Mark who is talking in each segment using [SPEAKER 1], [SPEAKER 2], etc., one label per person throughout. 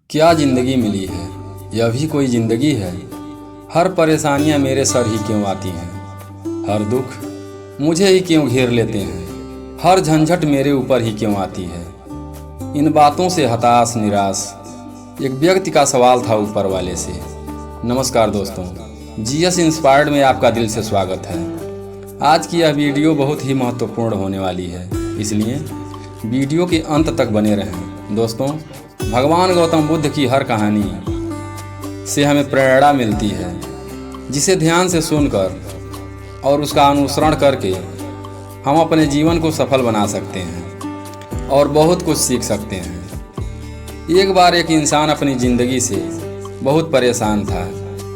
[SPEAKER 1] क्या ज़िंदगी मिली है, यह भी कोई ज़िंदगी है। हर परेशानियाँ मेरे सर ही क्यों आती हैं, हर दुख मुझे ही क्यों घेर लेते हैं, हर झंझट मेरे ऊपर ही क्यों आती है। इन बातों से हताश निराश एक व्यक्ति का सवाल था ऊपर वाले से। नमस्कार दोस्तों, जीएस इंस्पायर्ड में आपका दिल से स्वागत है। आज की यह वीडियो बहुत ही महत्वपूर्ण होने वाली है, इसलिए वीडियो के अंत तक बने रहें। दोस्तों, भगवान गौतम बुद्ध की हर कहानी से हमें प्रेरणा मिलती है, जिसे ध्यान से सुनकर और उसका अनुसरण करके हम अपने जीवन को सफल बना सकते हैं और बहुत कुछ सीख सकते हैं। एक बार एक इंसान अपनी ज़िंदगी से बहुत परेशान था।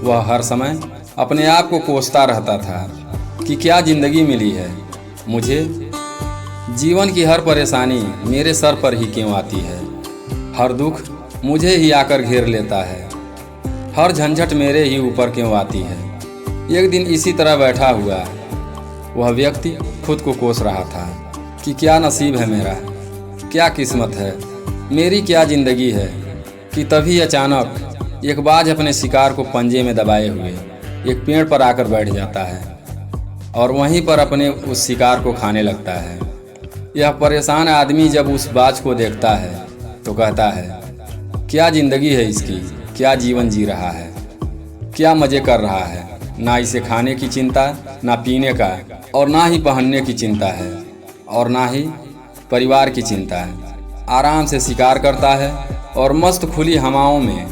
[SPEAKER 1] वह हर समय अपने आप को कोसता रहता था कि क्या ज़िंदगी मिली है मुझे, जीवन की हर परेशानी मेरे सर पर ही क्यों आती है, हर दुख मुझे ही आकर घेर लेता है, हर झंझट मेरे ही ऊपर क्यों आती है। एक दिन इसी तरह बैठा हुआ वह व्यक्ति खुद को कोस रहा था कि क्या नसीब है मेरा, क्या किस्मत है, मेरी क्या ज़िंदगी है, कि तभी अचानक एक बाज अपने शिकार को पंजे में दबाए हुए एक पेड़ पर आकर बैठ जाता है और वहीं पर अपने उस शिकार को खाने लगता है। यह परेशान आदमी जब उस बाज को देखता है तो कहता है, क्या ज़िंदगी है इसकी, क्या जीवन जी रहा है, क्या मज़े कर रहा है। ना इसे खाने की चिंता, ना पीने का, और ना ही पहनने की चिंता है, और ना ही परिवार की चिंता है। आराम से शिकार करता है और मस्त खुली हवाओं में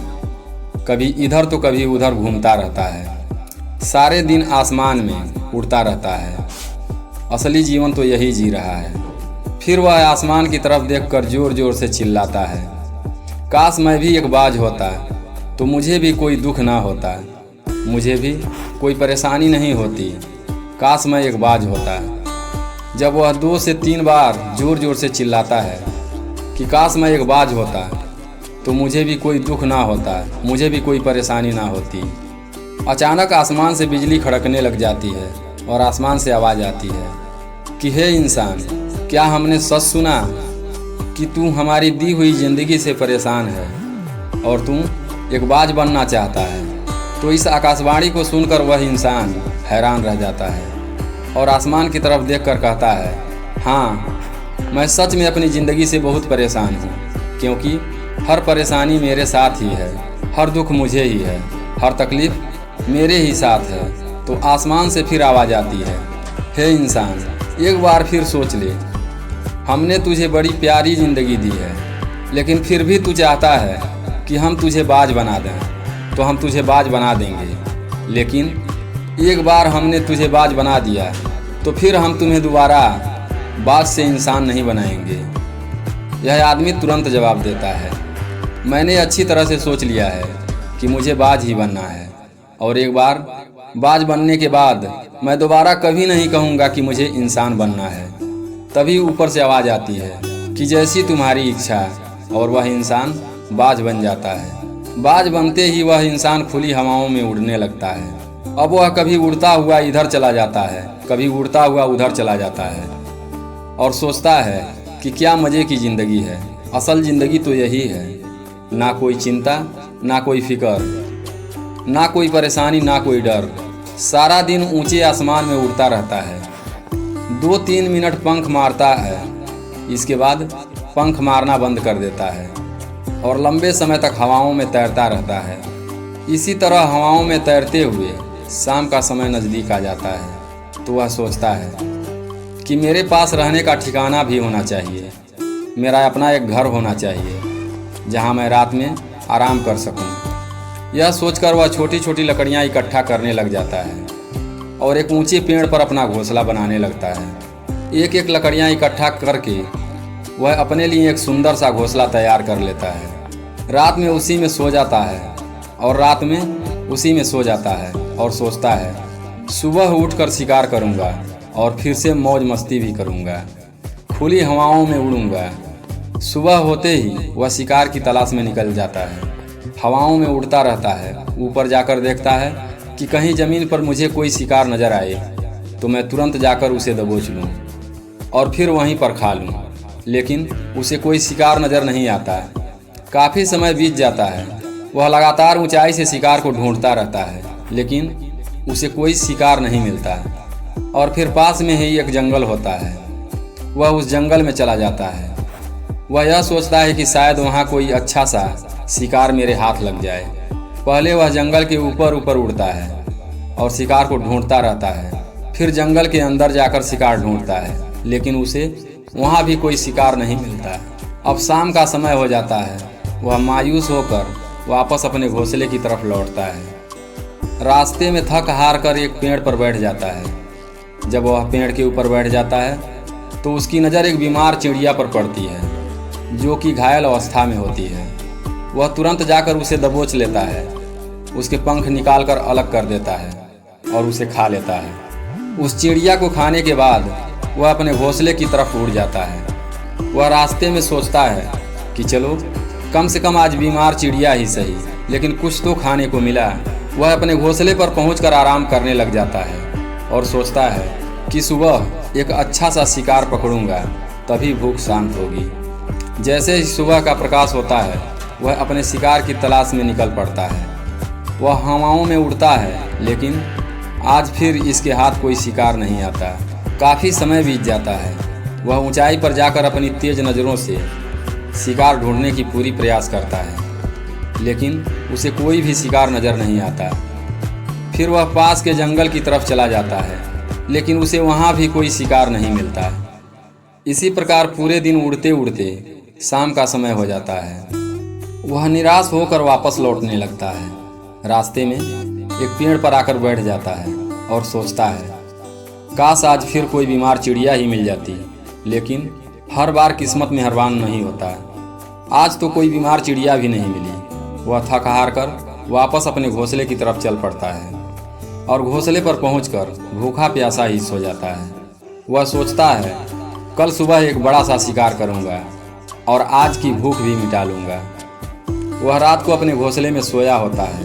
[SPEAKER 1] कभी इधर तो कभी उधर घूमता रहता है। सारे दिन आसमान में उड़ता रहता है। असली जीवन तो यही जी रहा है। फिर वह आसमान की तरफ देखकर जोर जोर से चिल्लाता है, काश मैं भी एक बाज होता तो मुझे भी कोई दुख ना होता, मुझे भी कोई परेशानी नहीं होती, काश मैं एक बाज होता। जब वह 2 से 3 बार जोर जोर से चिल्लाता है कि काश मैं एक बाज होता तो मुझे भी कोई दुख ना होता, मुझे भी कोई परेशानी ना होती, अचानक आसमान से बिजली खड़कने लग जाती है और आसमान से आवाज़ आती है कि हे इंसान, क्या हमने सच सुना कि तू हमारी दी हुई ज़िंदगी से परेशान है और तू एक बाज बनना चाहता है। तो इस आकाशवाणी को सुनकर वह इंसान हैरान रह जाता है और आसमान की तरफ देखकर कहता है, हाँ, मैं सच में अपनी ज़िंदगी से बहुत परेशान हूँ, क्योंकि हर परेशानी मेरे साथ ही है, हर दुख मुझे ही है, हर तकलीफ़ मेरे ही साथ है। तो आसमान से फिर आवाज़ आती है, हे इंसान, एक बार फिर सोच ले, हमने तुझे बड़ी प्यारी ज़िंदगी दी है, लेकिन फिर भी तू चाहता है कि हम तुझे बाज बना दें, तो हम तुझे बाज बना देंगे। लेकिन एक बार हमने तुझे बाज बना दिया तो फिर हम तुम्हें दोबारा बाज से इंसान नहीं बनाएंगे। यह आदमी तुरंत जवाब देता है, मैंने अच्छी तरह से सोच लिया है कि मुझे बाज ही बनना है, और एक बार बाज बनने के बाद मैं दोबारा कभी नहीं कहूँगा कि मुझे इंसान बनना है। तभी ऊपर से आवाज़ आती है कि जैसी तुम्हारी इच्छा, और वह इंसान बाज बन जाता है। बाज बनते ही वह इंसान खुली हवाओं में उड़ने लगता है। अब वह कभी उड़ता हुआ इधर चला जाता है, कभी उड़ता हुआ उधर चला जाता है और सोचता है कि क्या मज़े की ज़िंदगी है, असल ज़िंदगी तो यही है। ना कोई चिंता, ना कोई फिक्र, ना कोई परेशानी, ना कोई डर। सारा दिन ऊंचे आसमान में उड़ता रहता है। 2-3 मिनट पंख मारता है, इसके बाद पंख मारना बंद कर देता है और लंबे समय तक हवाओं में तैरता रहता है। इसी तरह हवाओं में तैरते हुए शाम का समय नज़दीक आ जाता है तो वह सोचता है कि मेरे पास रहने का ठिकाना भी होना चाहिए, मेरा अपना एक घर होना चाहिए जहां मैं रात में आराम कर सकूं। यह सोचकर वह छोटी छोटी लकड़ियां इकट्ठा करने लग जाता है और एक ऊंचे पेड़ पर अपना घोंसला बनाने लगता है। एक एक लकड़ियां इकट्ठा करके वह अपने लिए एक सुंदर सा घोंसला तैयार कर लेता है। रात में उसी में सो जाता है और रात में उसी में सो जाता है और सोचता है, सुबह उठकर शिकार करूंगा और फिर से मौज मस्ती भी करूंगा, खुली हवाओं में उड़ूंगा। सुबह होते ही वह शिकार की तलाश में निकल जाता है। हवाओं में उड़ता रहता है। ऊपर जाकर देखता है कि कहीं ज़मीन पर मुझे कोई शिकार नज़र आए तो मैं तुरंत जाकर उसे दबोच लूँ और फिर वहीं पर खा लूँ। लेकिन उसे कोई शिकार नज़र नहीं आता। काफ़ी समय बीत जाता है। वह लगातार ऊंचाई से शिकार को ढूंढता रहता है, लेकिन उसे कोई शिकार नहीं मिलता। और फिर पास में ही एक जंगल होता है। वह उस जंगल में चला जाता है। वह यह सोचता है कि शायद वहाँ कोई अच्छा सा शिकार मेरे हाथ लग जाए। पहले वह जंगल के ऊपर ऊपर उड़ता है और शिकार को ढूंढता रहता है। फिर जंगल के अंदर जाकर शिकार ढूंढता है, लेकिन उसे वहाँ भी कोई शिकार नहीं मिलता। अब शाम का समय हो जाता है। वह मायूस होकर वापस अपने घोंसले की तरफ लौटता है। रास्ते में थक हार कर एक पेड़ पर बैठ जाता है। जब वह पेड़ के ऊपर बैठ जाता है तो उसकी नज़र एक बीमार चिड़िया पर पड़ती है, जो कि घायल अवस्था में होती है। वह तुरंत जाकर उसे दबोच लेता है, उसके पंख निकालकर अलग कर देता है और उसे खा लेता है। उस चिड़िया को खाने के बाद वह अपने घोंसले की तरफ उड़ जाता है। वह रास्ते में सोचता है कि चलो कम से कम आज बीमार चिड़िया ही सही, लेकिन कुछ तो खाने को मिला। वह अपने घोंसले पर पहुंचकर आराम करने लग जाता है और सोचता है कि सुबह एक अच्छा सा शिकार पकड़ूंगा, तभी भूख शांत होगी। जैसे ही सुबह का प्रकाश होता है, वह अपने शिकार की तलाश में निकल पड़ता है। वह हवाओं में उड़ता है, लेकिन आज फिर इसके हाथ कोई शिकार नहीं आता। काफ़ी समय बीत जाता है। वह ऊंचाई पर जाकर अपनी तेज नज़रों से शिकार ढूंढने की पूरी प्रयास करता है, लेकिन उसे कोई भी शिकार नज़र नहीं आता। फिर वह पास के जंगल की तरफ चला जाता है, लेकिन उसे वहाँ भी कोई शिकार नहीं मिलता। इसी प्रकार पूरे दिन उड़ते उड़ते शाम का समय हो जाता है। वह निराश होकर वापस लौटने लगता है। रास्ते में एक पेड़ पर आकर बैठ जाता है और सोचता है, काश आज फिर कोई बीमार चिड़िया ही मिल जाती। लेकिन हर बार किस्मत मेहरबान नहीं होता। आज तो कोई बीमार चिड़िया भी नहीं मिली। वह थक हार कर वापस अपने घोंसले की तरफ चल पड़ता है और घोंसले पर पहुंचकर भूखा प्यासा ही सो जाता है। वह सोचता है, कल सुबह एक बड़ा सा शिकार करूंगा और आज की भूख भी मिटा लूंगा। वह रात को अपने घोंसले में सोया होता है।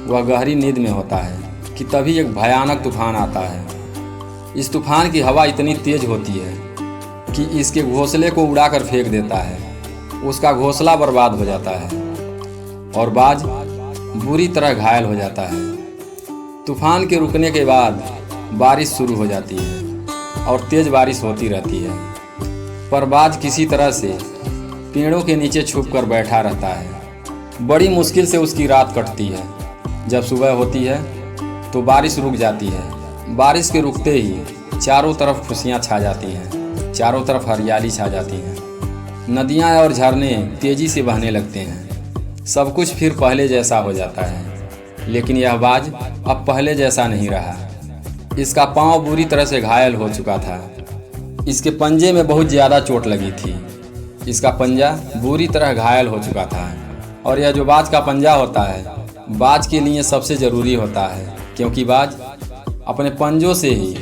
[SPEAKER 1] वह गहरी नींद में होता है कि तभी एक भयानक तूफान आता है। इस तूफान की हवा इतनी तेज होती है कि इसके घोंसले को उड़ाकर फेंक देता है। उसका घोंसला बर्बाद हो जाता है और बाज बुरी तरह घायल हो जाता है। तूफान के रुकने के बाद बारिश शुरू हो जाती है और तेज बारिश होती रहती है, पर बाज किसी तरह से पेड़ों के नीचे छुपकर बैठा रहता है। बड़ी मुश्किल से उसकी रात कटती है। जब सुबह होती है तो बारिश रुक जाती है। बारिश के रुकते ही चारों तरफ खुशियाँ छा जाती हैं, चारों तरफ हरियाली छा जाती है। नदियाँ और झरने तेज़ी से बहने लगते हैं। सब कुछ फिर पहले जैसा हो जाता है, लेकिन यह बाज अब पहले जैसा नहीं रहा। इसका पाँव बुरी तरह से घायल हो चुका था। इसके पंजे में बहुत ज़्यादा चोट लगी थी। इसका पंजा बुरी तरह घायल हो चुका था और यह जो बाज का पंजा होता है, बाज के लिए सबसे ज़रूरी होता है, क्योंकि बाज अपने पंजों से ही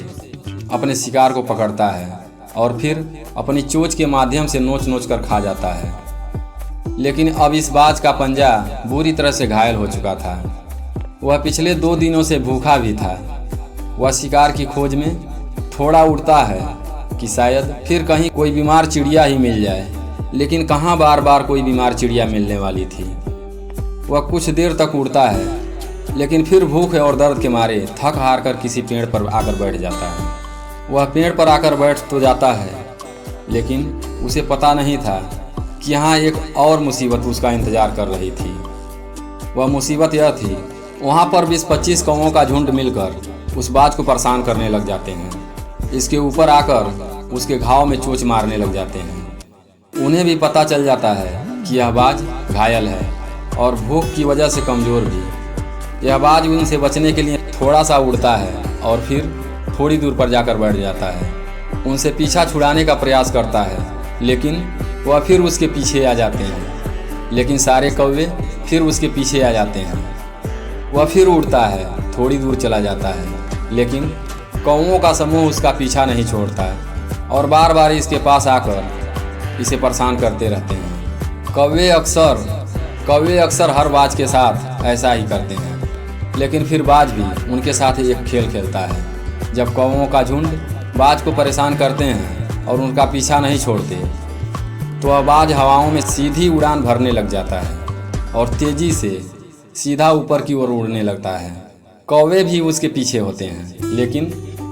[SPEAKER 1] अपने शिकार को पकड़ता है और फिर अपनी चोंच के माध्यम से नोच नोच कर खा जाता है। लेकिन अब इस बाज का पंजा बुरी तरह से घायल हो चुका था। वह पिछले 2 दिनों से भूखा भी था। वह शिकार की खोज में थोड़ा उड़ता है कि शायद फिर कहीं कोई बीमार चिड़िया ही मिल जाए, लेकिन कहाँ बार बार कोई बीमार चिड़िया मिलने वाली थी। वह कुछ देर तक उड़ता है, लेकिन फिर भूख और दर्द के मारे थक हार कर किसी पेड़ पर आकर बैठ जाता है। वह पेड़ पर आकर बैठ तो जाता है, लेकिन उसे पता नहीं था कि यहाँ एक और मुसीबत उसका इंतज़ार कर रही थी। वह मुसीबत यह थी, वहाँ पर 20-25 कौवों का झुंड मिलकर उस बाज को परेशान करने लग जाते हैं। इसके ऊपर आकर उसके घाव में चोंच मारने लग जाते हैं। उन्हें भी पता चल जाता है कि यह बाज घायल है और भूख की वजह से कमज़ोर भी। यह बाज उनसे बचने के लिए थोड़ा सा उड़ता है और फिर थोड़ी दूर पर जाकर बैठ जाता है। उनसे पीछा छुड़ाने का प्रयास करता है, लेकिन वह फिर उसके पीछे आ जाते हैं। लेकिन सारे कौवे फिर उसके पीछे आ जाते हैं। वह फिर उड़ता है, थोड़ी दूर चला जाता है, लेकिन कौवों का समूह उसका पीछा नहीं छोड़ता है और बार बार इसके पास आकर इसे परेशान करते रहते हैं। कौवे अक्सर हर बाज के साथ ऐसा ही करते हैं, लेकिन फिर बाज भी उनके साथ एक खेल खेलता है। जब कौवों का झुंड बाज को परेशान करते हैं और उनका पीछा नहीं छोड़ते, तो वह बाज हवाओं में सीधी उड़ान भरने लग जाता है और तेजी से सीधा ऊपर की ओर उड़ने लगता है। कौवे भी उसके पीछे होते हैं, लेकिन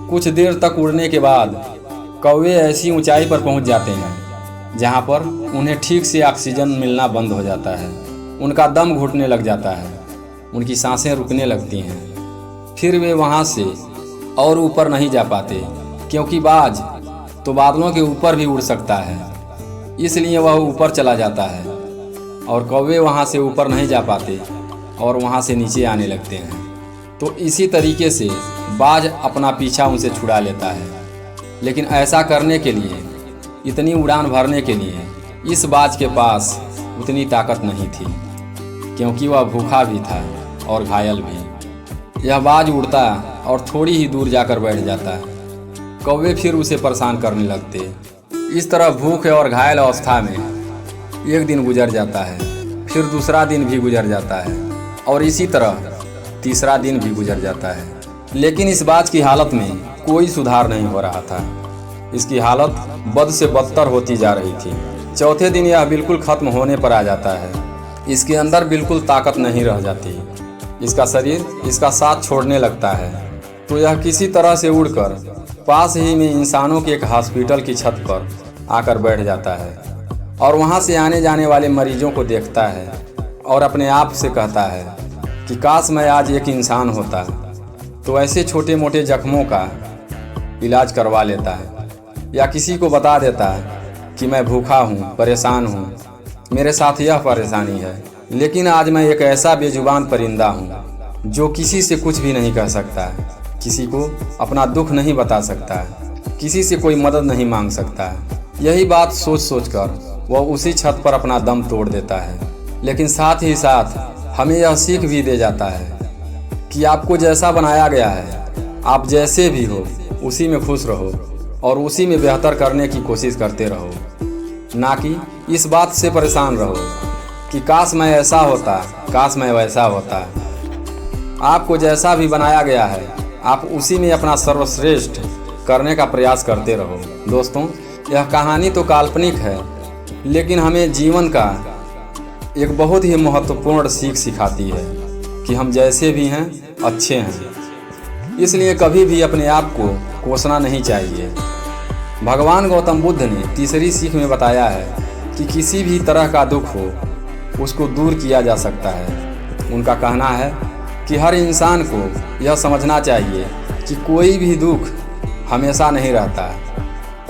[SPEAKER 1] कुछ देर तक उड़ने के बाद कौवे ऐसी ऊंचाई पर पहुंच जाते हैं जहां पर उन्हें ठीक से ऑक्सीजन मिलना बंद हो जाता है। उनका दम घुटने लग जाता है, उनकी सांसें रुकने लगती हैं। फिर वे वहां से और ऊपर नहीं जा पाते, क्योंकि बाज तो बादलों के ऊपर भी उड़ सकता है, इसलिए वह ऊपर चला जाता है और कौवे वहां से ऊपर नहीं जा पाते और वहां से नीचे आने लगते हैं। तो इसी तरीके से बाज अपना पीछा उनसे छुड़ा लेता है। लेकिन ऐसा करने के लिए, इतनी उड़ान भरने के लिए इस बाज के पास उतनी ताकत नहीं थी, क्योंकि वह भूखा भी था और घायल भी। यह बाज उड़ता और थोड़ी ही दूर जाकर बैठ जाता। कौवे फिर उसे परेशान करने लगते। इस तरह भूखे और घायल अवस्था में एक दिन गुजर जाता है, फिर दूसरा दिन भी गुजर जाता है और इसी तरह तीसरा दिन भी गुजर जाता है। लेकिन इस बाज की हालत में कोई सुधार नहीं हो रहा था। इसकी हालत बद से बदतर होती जा रही थी। चौथे दिन यह बिल्कुल खत्म होने पर आ जाता है। इसके अंदर बिल्कुल ताकत नहीं रह जाती। इसका शरीर इसका साथ छोड़ने लगता है। तो यह किसी तरह से उड़कर पास ही में इंसानों के एक हॉस्पिटल की छत पर आकर बैठ जाता है और वहां से आने जाने वाले मरीजों को देखता है और अपने आप से कहता है कि काश मैं आज एक इंसान होता तो ऐसे छोटे मोटे जख्मों का इलाज करवा लेता है, या किसी को बता देता है कि मैं भूखा हूँ, परेशान हूँ, मेरे साथ यह परेशानी है। लेकिन आज मैं एक ऐसा बेजुबान परिंदा हूँ जो किसी से कुछ भी नहीं कह सकता, किसी को अपना दुख नहीं बता सकता, किसी से कोई मदद नहीं मांग सकता। यही बात सोच सोच कर वह उसी छत पर अपना दम तोड़ देता है। लेकिन साथ ही साथ हमें यह सीख भी दे जाता है कि आपको जैसा बनाया गया है, आप जैसे भी हो उसी में खुश रहो और उसी में बेहतर करने की कोशिश करते रहो, ना कि इस बात से परेशान रहो कि काश मैं ऐसा होता, काश मैं वैसा होता। आपको जैसा भी बनाया गया है, आप उसी में अपना सर्वश्रेष्ठ करने का प्रयास करते रहो। दोस्तों, यह कहानी तो काल्पनिक है, लेकिन हमें जीवन का एक बहुत ही महत्वपूर्ण सीख सिखाती है कि हम जैसे भी हैं अच्छे हैं। इसलिए कभी भी अपने आप को कोसना नहीं चाहिए। भगवान गौतम बुद्ध ने तीसरी सीख में बताया है कि किसी भी तरह का दुख हो उसको दूर किया जा सकता है। उनका कहना है कि हर इंसान को यह समझना चाहिए कि कोई भी दुख हमेशा नहीं रहता,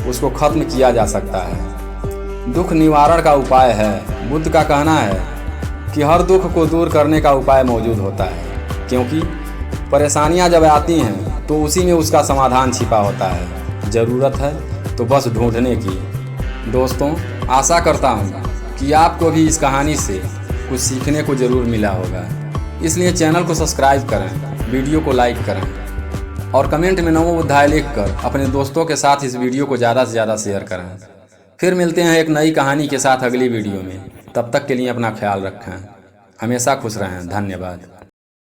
[SPEAKER 1] उसको खत्म किया जा सकता है। दुख निवारण का उपाय है। बुद्ध का कहना है कि हर दुख को दूर करने का उपाय मौजूद होता है, क्योंकि परेशानियां जब आती हैं तो उसी में उसका समाधान छिपा होता है। ज़रूरत है तो बस ढूंढने की। दोस्तों, आशा करता हूँ कि आपको भी इस कहानी से कुछ सीखने को ज़रूर मिला होगा। इसलिए चैनल को सब्सक्राइब करें, वीडियो को लाइक करें और कमेंट में नमो बुद्धाय लिखकर अपने दोस्तों के साथ इस वीडियो को ज़्यादा से ज़्यादा शेयर करें। फिर मिलते हैं एक नई कहानी के साथ अगली वीडियो में। तब तक के लिए अपना ख्याल रखें, हमेशा खुश रहें। धन्यवाद।